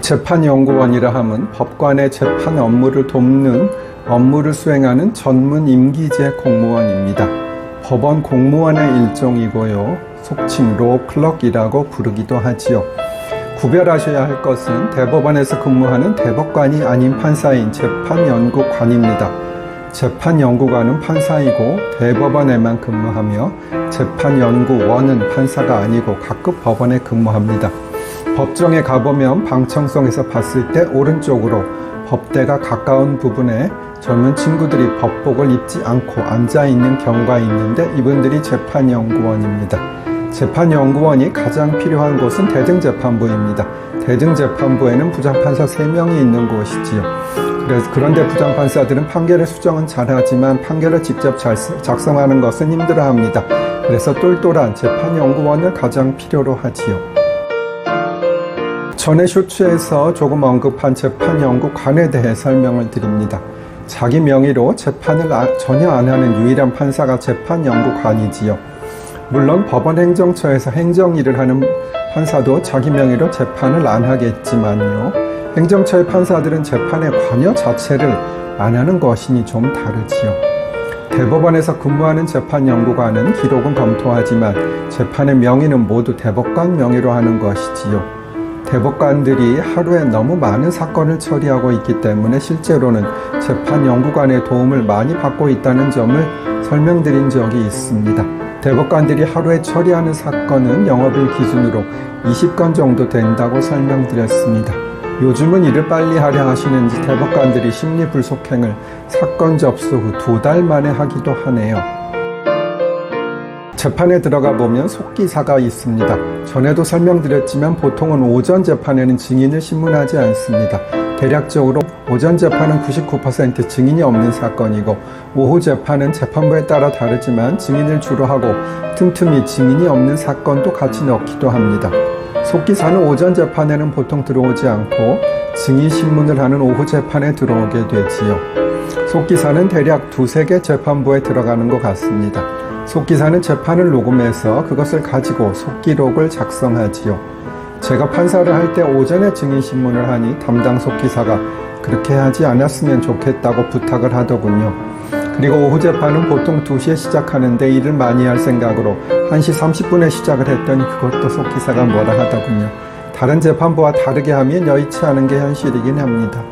재판연구원이라 함은 법관의 재판 업무를 돕는 업무를 수행하는 전문 임기제 공무원입니다. 법원 공무원의 일종이고요. 속칭 로클럭이라고 부르기도 하지요. 구별하셔야 할 것은 대법원에서 근무하는 대법관이 아닌 판사인 재판연구관입니다. 재판연구관은 판사이고 대법원에만 근무하며 재판연구원은 판사가 아니고 각급 법원에 근무합니다. 법정에 가보면 방청석에서 봤을 때 오른쪽으로 법대가 가까운 부분에 젊은 친구들이 법복을 입지 않고 앉아있는 경우가 있는데 이분들이 재판연구원입니다. 재판연구원이 가장 필요한 곳은 대등재판부입니다. 대등재판부에는 부장판사 3명이 있는 곳이지요. 그런데 부장판사들은 판결의 수정은 잘하지만 판결을 직접 작성하는 것은 힘들어합니다. 그래서 똘똘한 재판연구원을 가장 필요로 하지요. 전에 쇼츠에서 조금 언급한 재판연구관에 대해 설명을 드립니다. 자기 명의로 재판을 전혀 안 하는 유일한 판사가 재판연구관이지요. 물론 법원 행정처에서 행정일을 하는 판사도 자기 명의로 재판을 안 하겠지만요. 행정처의 판사들은 재판의 관여 자체를 안 하는 것이니 좀 다르지요. 대법원에서 근무하는 재판연구관은 기록은 검토하지만 재판의 명의는 모두 대법관 명의로 하는 것이지요. 대법관들이 하루에 너무 많은 사건을 처리하고 있기 때문에 실제로는 재판연구관의 도움을 많이 받고 있다는 점을 설명드린 적이 있습니다. 대법관들이 하루에 처리하는 사건은 영업일 기준으로 20건 정도 된다고 설명드렸습니다. 요즘은 일을 빨리 하려 하시는지 대법관들이 심리불속행을 사건 접수 후 2달 만에 하기도 하네요. 재판에 들어가 보면 속기사가 있습니다. 전에도 설명드렸지만 보통은 오전 재판에는 증인을 신문하지 않습니다. 대략적으로 오전 재판은 99% 증인이 없는 사건이고 오후 재판은 재판부에 따라 다르지만 증인을 주로 하고 틈틈이 증인이 없는 사건도 같이 넣기도 합니다. 속기사는 오전 재판에는 보통 들어오지 않고 증인 신문을 하는 오후 재판에 들어오게 되지요. 속기사는 대략 2-3개 재판부에 들어가는 것 같습니다. 속기사는 재판을 녹음해서 그것을 가지고 속기록을 작성하지요. 제가 판사를 할 때 오전에 증인신문을 하니 담당 속기사가 그렇게 하지 않았으면 좋겠다고 부탁을 하더군요. 그리고 오후 재판은 보통 2시에 시작하는데 일을 많이 할 생각으로 1시 30분에 시작을 했더니 그것도 속기사가 뭐라 하더군요. 다른 재판부와 다르게 하면 여의치 않은 게 현실이긴 합니다.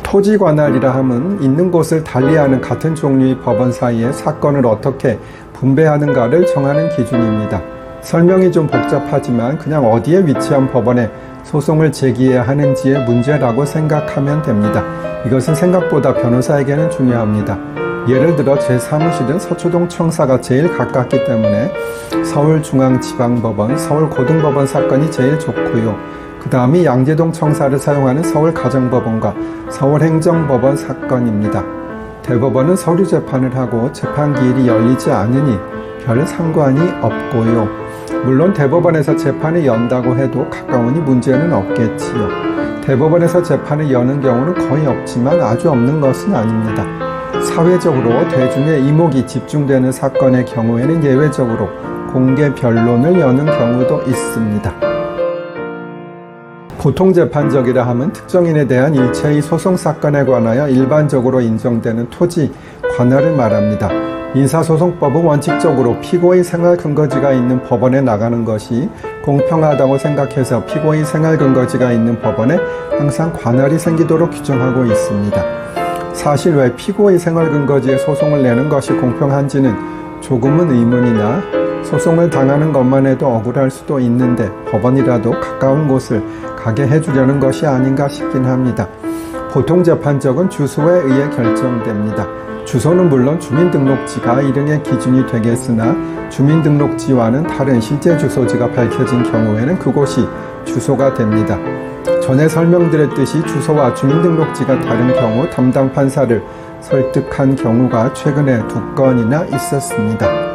토지관할이라 함은 있는 곳을 달리하는 같은 종류의 법원 사이에 사건을 어떻게 분배하는가를 정하는 기준입니다. 설명이 좀 복잡하지만 그냥 어디에 위치한 법원에 소송을 제기해야 하는지의 문제라고 생각하면 됩니다. 이것은 생각보다 변호사에게는 중요합니다. 예를 들어 제 사무실은 서초동 청사가 제일 가깝기 때문에 서울중앙지방법원, 서울고등법원 사건이 제일 좋고요. 그 다음이 양재동 청사를 사용하는 서울가정법원과 서울행정법원 사건입니다. 대법원은 서류재판을 하고 재판기일이 열리지 않으니 별 상관이 없고요. 물론 대법원에서 재판을 연다고 해도 가까우니 문제는 없겠지요. 대법원에서 재판을 여는 경우는 거의 없지만 아주 없는 것은 아닙니다. 사회적으로 대중의 이목이 집중되는 사건의 경우에는 예외적으로 공개 변론을 여는 경우도 있습니다. 보통재판적이라 함은 특정인에 대한 일체의 소송사건에 관하여 일반적으로 인정되는 토지 관할을 말합니다. 민사소송법은 원칙적으로 피고의 생활근거지가 있는 법원에 나가는 것이 공평하다고 생각해서 피고의 생활근거지가 있는 법원에 항상 관할이 생기도록 규정하고 있습니다. 사실 왜 피고의 생활근거지에 소송을 내는 것이 공평한지는 조금은 의문이나 소송을 당하는 것만 해도 억울할 수도 있는데 법원이라도 가까운 곳을 가게 해주려는 것이 아닌가 싶긴 합니다. 보통 재판적은 주소에 의해 결정됩니다. 주소는 물론 주민등록지가 일응의 기준이 되겠으나 주민등록지와는 다른 실제 주소지가 밝혀진 경우에는 그곳이 주소가 됩니다. 전에 설명드렸듯이 주소와 주민등록지가 다른 경우 담당 판사를 설득한 경우가 최근에 2건이나 있었습니다.